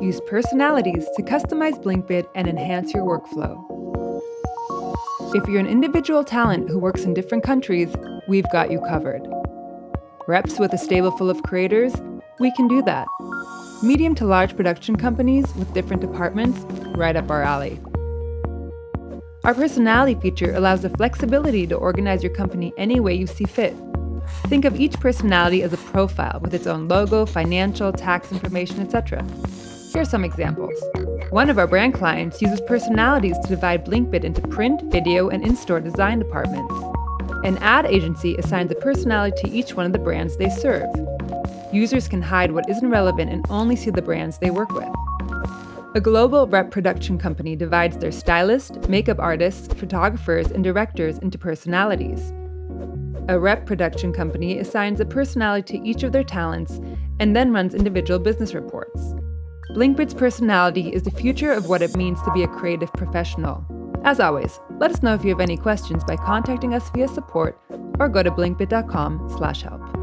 Use personalities to customize BlinkBid and enhance your workflow. If you're an individual talent who works in different countries, we've got you covered. Reps with a stable full of creators? We can do that. Medium to large production companies with different departments? Right up our alley. Our personality feature allows the flexibility to organize your company any way you see fit. Think of each personality as a profile with its own logo, financial, tax information, etc. Here are some examples. One of our brand clients uses personalities to divide BlinkBid into print, video, and in-store design departments. An ad agency assigns a personality to each one of the brands they serve. Users can hide what isn't relevant and only see the brands they work with. A global rep production company divides their stylists, makeup artists, photographers, and directors into personalities. A rep production company assigns a personality to each of their talents and then runs individual business reports. BlinkBid's personality is the future of what it means to be a creative professional. As always, let us know if you have any questions by contacting us via support or go to blinkbid.com/help.